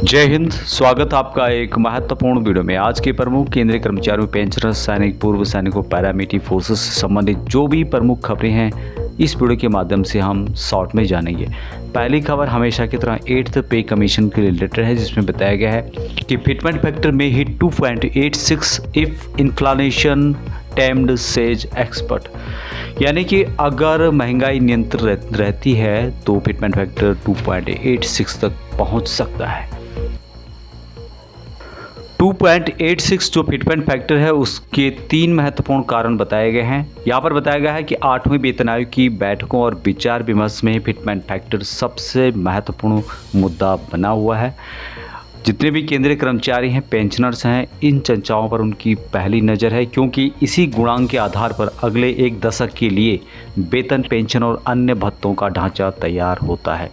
जय हिंद। स्वागत आपका एक महत्वपूर्ण वीडियो में। आज के प्रमुख केंद्रीय कर्मचारियों, पेंशनर्स, सैनिक, पूर्व सैनिकों, पैरामिलिट्री फोर्सेस से संबंधित जो भी प्रमुख खबरें हैं इस वीडियो के माध्यम से हम शॉर्ट में जानेंगे। पहली खबर हमेशा की तरह 8th पे कमीशन के रिलेटेड है, जिसमें बताया गया है कि फिटमेंट फैक्टर में hit 2.86 if inflation tamed says expert. यानी कि अगर महंगाई नियंत्रित रहती है तो फिटमेंट फैक्टर 2.86 तक पहुंच सकता है। 2.86 जो फिटमेंट फैक्टर है उसके 3 महत्वपूर्ण कारण बताए गए हैं। यहाँ पर बताया गया है कि 8वें वेतन आयोग की बैठकों और विचार विमर्श में फिटमेंट फैक्टर सबसे महत्वपूर्ण मुद्दा बना हुआ है। जितने भी केंद्रीय कर्मचारी हैं, पेंशनर्स हैं, इन चर्चाओं पर उनकी पहली नज़र है, क्योंकि इसी गुणांक के आधार पर अगले एक दशक के लिए वेतन, पेंशन और अन्य भत्तों का ढांचा तैयार होता है।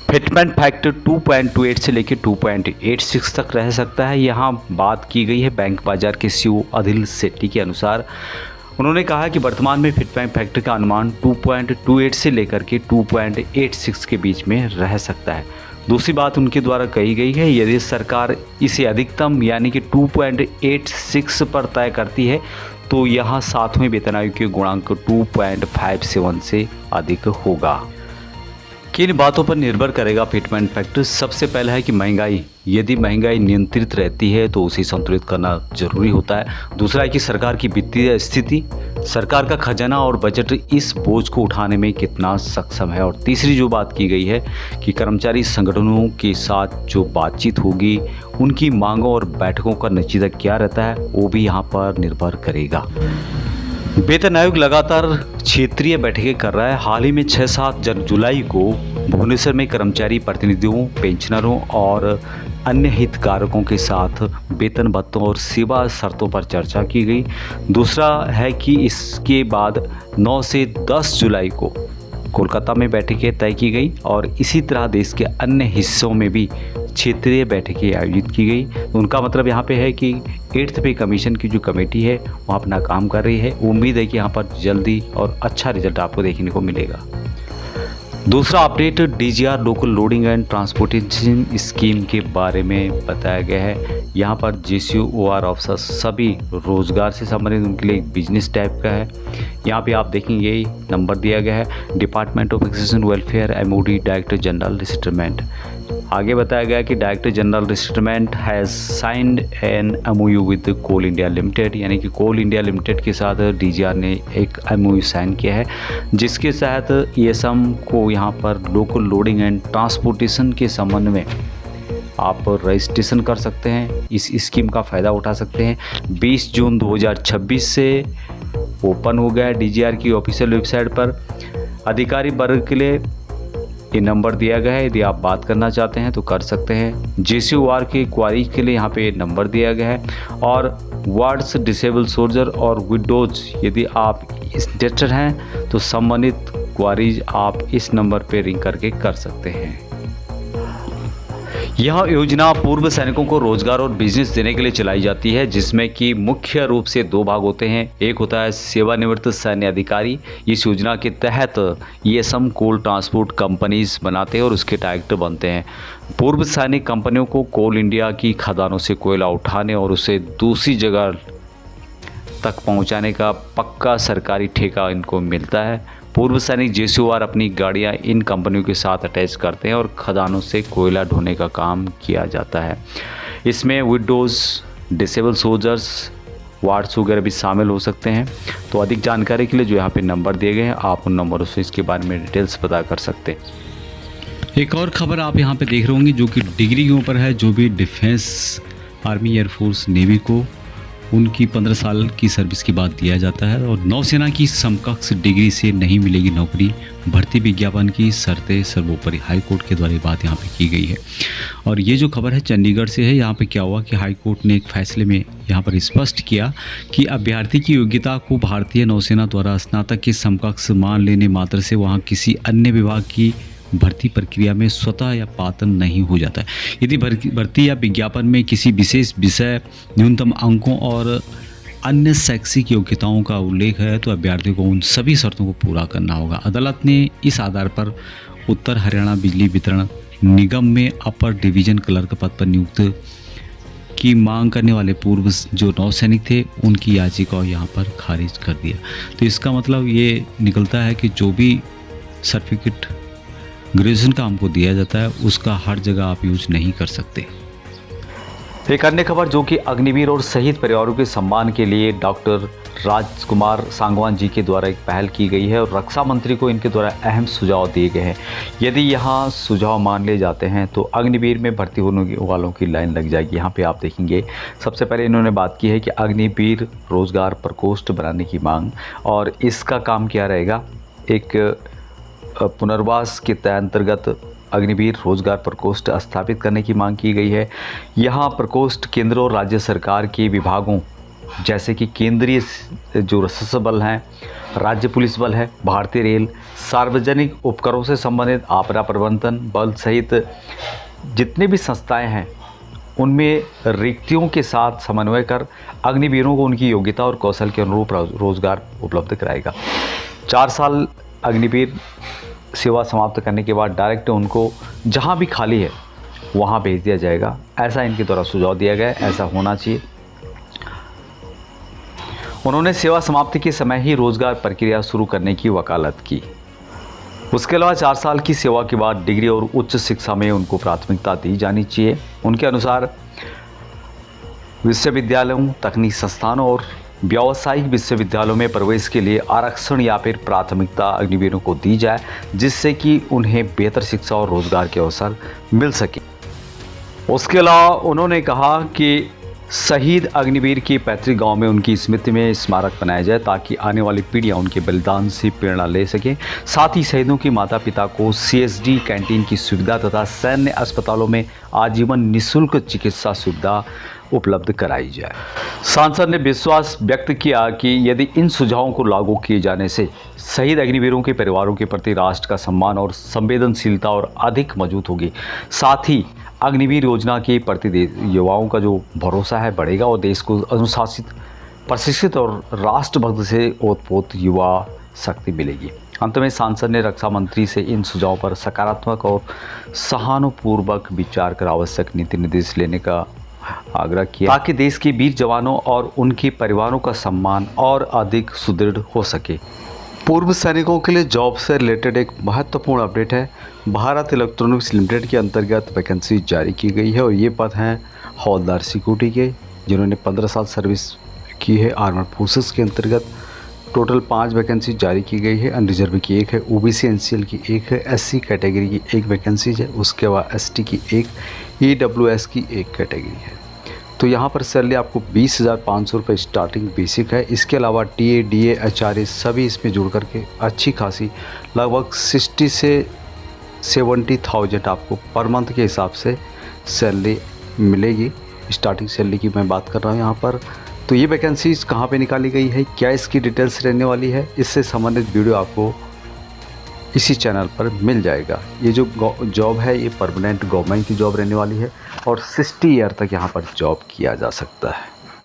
फिटमेंट फैक्टर 2.28 से लेकर 2.86 तक रह सकता है। यहाँ बात की गई है बैंक बाजार के सीईओ अदिल सेट्टी के अनुसार। उन्होंने कहा कि वर्तमान में फिटमेंट फैक्टर का अनुमान 2.28 से लेकर के 2.86 के बीच में रह सकता है। दूसरी बात उनके द्वारा कही गई है, यदि सरकार इसे अधिकतम यानी कि 2.86 पर तय करती है तो यहाँ 7वें वेतन आयोग के गुणांक 2.57 से अधिक होगा। किन बातों पर निर्भर करेगा फिटमेंट फैक्टर? सबसे पहला है कि महंगाई, यदि महंगाई नियंत्रित रहती है तो उसे संतुलित करना जरूरी होता है। दूसरा है कि सरकार की वित्तीय स्थिति, सरकार का खजाना और बजट इस बोझ को उठाने में कितना सक्षम है। और तीसरी जो बात की गई है कि कर्मचारी संगठनों के साथ जो बातचीत होगी, उनकी मांगों और बैठकों का नतीजा क्या रहता है, वो भी यहाँ पर निर्भर करेगा। वेतन आयोग लगातार क्षेत्रीय बैठकें कर रहा है। हाल ही में 6-7 जुलाई को भुवनेश्वर में कर्मचारी प्रतिनिधियों, पेंशनरों और अन्य हितधारकों के साथ वेतन भत्तों और सेवा शर्तों पर चर्चा की गई। दूसरा है कि इसके बाद 9 से 10 जुलाई को कोलकाता में बैठकें तय की गई और इसी तरह देश के अन्य हिस्सों में भी क्षेत्रीय बैठकें आयोजित की गई। उनका मतलब यहाँ पे है कि 8th पे कमीशन की जो कमेटी है वो अपना काम कर रही है। उम्मीद है कि यहाँ पर जल्दी और अच्छा रिजल्ट आपको देखने को मिलेगा। दूसरा update DGR local loading and transportation scheme के बारे में बताया गया है। यहाँ पर जेसीओआर ऑफिसर सभी रोजगार से संबंधित उनके लिए एक बिजनेस टाइप का है। यहाँ पे आप देखेंगे नंबर दिया गया है, department of accession welfare, MOD, director general resettlement. आगे बताया गया कि director general resettlement has signed an MOU with Coal India limited, यानी कि कोल इंडिया लिमिटेड के साथ डीजीआर ने एक एमओयू साइन किया है, जिसके तहत ईएसएम को यहाँ पर लोकल लोडिंग एंड ट्रांसपोर्टेशन के संबंध में आप रजिस्ट्रेशन कर सकते हैं, इस स्कीम का फ़ायदा उठा सकते हैं। 20 जून 2026 से ओपन हो गया है डीजीआर की ऑफिशियल वेबसाइट पर। अधिकारी वर्ग के लिए ये नंबर दिया गया है, यदि आप बात करना चाहते हैं तो कर सकते हैं। जेसीओआर के क्वारी के लिए यहाँ पे नंबर दिया गया है। और वार्ड्स, डिसेबल सोल्जर और विडोज, यदि आप इंटरेस्टेड हैं तो संबंधित क्वारीज आप इस नंबर पे रिंग करके कर सकते हैं। यह योजना पूर्व सैनिकों को रोजगार और बिजनेस देने के लिए चलाई जाती है, जिसमें कि मुख्य रूप से 2 भाग होते हैं। एक होता है सेवानिवृत्त सैन्य अधिकारी। इस योजना के तहत ईएसएम कोल ट्रांसपोर्ट कंपनीज बनाते हैं और उसके डायरेक्टर बनते हैं। पूर्व सैनिक कंपनियों को कोल इंडिया की खदानों से कोयला उठाने और उसे दूसरी जगह तक पहुंचाने का पक्का सरकारी ठेका इनको मिलता है। पूर्व सैनिक जेसीओआर अपनी गाड़ियां इन कंपनियों के साथ अटैच करते हैं और खदानों से कोयला ढोने का काम किया जाता है। इसमें विडोज, डिसेबल सोल्जर्स, वार्ड्स वगैरह भी शामिल हो सकते हैं। तो अधिक जानकारी के लिए जो यहाँ पे नंबर दिए गए हैं, आप उन नंबरों से इसके बारे में डिटेल्स पता कर सकते हैं। एक और खबर आप यहाँ पे देख रहे होंगे जो कि डिग्री के ऊपर है। जो भी डिफेंस, आर्मी, एयरफोर्स, नेवी को उनकी 15 साल की सर्विस के बाद दिया जाता है और नौसेना की समकक्ष डिग्री से नहीं मिलेगी नौकरी। भर्ती विज्ञापन की शर्तें सर्वोपरि। हाई कोर्ट के द्वारा बात यहाँ पे की गई है। और ये जो खबर है चंडीगढ़ से है। यहाँ पे क्या हुआ कि हाई कोर्ट ने एक फैसले में यहाँ पर स्पष्ट किया कि अभ्यर्थी की योग्यता को भारतीय नौसेना द्वारा स्नातक के समकक्ष मान लेने मात्र से वहाँ किसी अन्य विभाग की भर्ती प्रक्रिया में स्वतः या पात्र नहीं हो जाता है। यदि भर्ती या विज्ञापन में किसी विशेष विषय, न्यूनतम अंकों और अन्य शैक्षिक योग्यताओं का उल्लेख है तो अभ्यर्थी को उन सभी शर्तों को पूरा करना होगा। अदालत ने इस आधार पर उत्तर हरियाणा बिजली वितरण निगम में अपर डिवीजन क्लर्क पद पर नियुक्त की मांग करने वाले पूर्व जो नौसैनिक थे उनकी याचिका यहाँ पर खारिज कर दिया। तो इसका मतलब ये निकलता है कि जो भी सर्टिफिकेट ग्रेजुएशन का हमको दिया जाता है उसका हर जगह आप यूज नहीं कर सकते। एक अन्य खबर जो कि अग्निवीर और शहीद परिवारों के सम्मान के लिए डॉक्टर राजकुमार सांगवान जी के द्वारा एक पहल की गई है और रक्षा मंत्री को इनके द्वारा अहम सुझाव दिए गए हैं। यदि यहाँ सुझाव मान लिए जाते हैं तो अग्निवीर में भर्ती होने वालों की लाइन लग जाएगी। यहाँ पे आप देखेंगे सबसे पहले इन्होंने बात की है कि अग्निवीर रोजगार प्रकोष्ठ बनाने की मांग, और इसका काम क्या रहेगा, एक पुनर्वास के अंतर्गत अग्निवीर रोजगार प्रकोष्ठ स्थापित करने की मांग की गई है। यहाँ प्रकोष्ठ केंद्र और राज्य सरकार के विभागों जैसे कि केंद्रीय जो सशस्त्र बल हैं, राज्य पुलिस बल है, भारतीय रेल, सार्वजनिक उपकरणों से संबंधित आपदा प्रबंधन बल सहित जितने भी संस्थाएं हैं उनमें रिक्तियों के साथ समन्वय कर अग्निवीरों को उनकी योग्यता और कौशल के अनुरूप रोजगार उपलब्ध कराएगा। 4 साल अग्निवीर सेवा समाप्त करने के बाद डायरेक्ट उनको जहां भी खाली है वहां भेज दिया जाएगा। ऐसा इनके द्वारा सुझाव दिया गया है, ऐसा होना चाहिए। उन्होंने सेवा समाप्ति के समय ही रोजगार प्रक्रिया शुरू करने की वकालत की। उसके अलावा 4 साल की सेवा के बाद डिग्री और उच्च शिक्षा में उनको प्राथमिकता दी जानी चाहिए। उनके अनुसार विश्वविद्यालयों, तकनीकी संस्थानों और व्यावसायिक विश्वविद्यालयों में प्रवेश के लिए आरक्षण या फिर प्राथमिकता अग्निवीरों को दी जाए, जिससे कि उन्हें बेहतर शिक्षा और रोजगार के अवसर मिल सके। उसके अलावा उन्होंने कहा कि शहीद अग्निवीर के पैतृक गांव में उनकी स्मृति में स्मारक बनाया जाए ताकि आने वाली पीढ़ियां उनके बलिदान से प्रेरणा ले सकें। साथ ही शहीदों के माता पिता को CSD कैंटीन की सुविधा तथा सैन्य अस्पतालों में आजीवन निःशुल्क चिकित्सा सुविधा उपलब्ध कराई जाए। सांसद ने विश्वास व्यक्त किया कि यदि इन सुझावों को लागू किए जाने से शहीद अग्निवीरों के परिवारों के प्रति राष्ट्र का सम्मान और संवेदनशीलता और अधिक मजबूत होगी। साथ ही अग्निवीर योजना के प्रति युवाओं का जो भरोसा है बढ़ेगा और देश को अनुशासित, प्रशिक्षित और राष्ट्रभक्त से ओतप्रोत युवा शक्ति मिलेगी। अंत में सांसद ने रक्षा मंत्री से इन सुझावों पर सकारात्मक और सहानुभूतिपूर्वक विचार कर आवश्यक नीति निर्देश लेने का आग्रह किया ताकि देश के वीर जवानों और उनके परिवारों का सम्मान और अधिक सुदृढ़ हो सके। पूर्व सैनिकों के लिए जॉब से रिलेटेड एक महत्वपूर्ण अपडेट है। भारत इलेक्ट्रॉनिक्स लिमिटेड के अंतर्गत वैकेंसी जारी की गई है और ये पद हैं हौलदार सिक्योरिटी के, जिन्होंने 15 साल सर्विस की है। आर्मड फोर्सेस के अंतर्गत टोटल 5 वैकेंसी जारी की गई है। अनरिजर्व की 1 है, OBC NCL की 1 है, SC कैटेगरी की 1 वैकेंसी है, उसके बाद ST की 1, EWS की 1 कैटेगरी है। तो यहाँ पर सैलरी आपको 20,500 रुपये स्टार्टिंग बेसिक है। इसके अलावा TA, DA, HRA सभी इसमें जुड़ करके अच्छी खासी लगभग 60 से 70,000 आपको पर मंथ के हिसाब से सैलरी मिलेगी। स्टार्टिंग सैलरी की मैं बात कर रहा हूँ यहाँ पर। तो ये वैकेंसीज कहाँ पे निकाली गई है, क्या इसकी डिटेल्स रहने वाली है, इससे संबंधित वीडियो आपको इसी चैनल पर मिल जाएगा। ये जो जॉब है ये परमानेंट गवर्नमेंट की जॉब रहने वाली है और 60 ईयर तक यहाँ पर जॉब किया जा सकता है।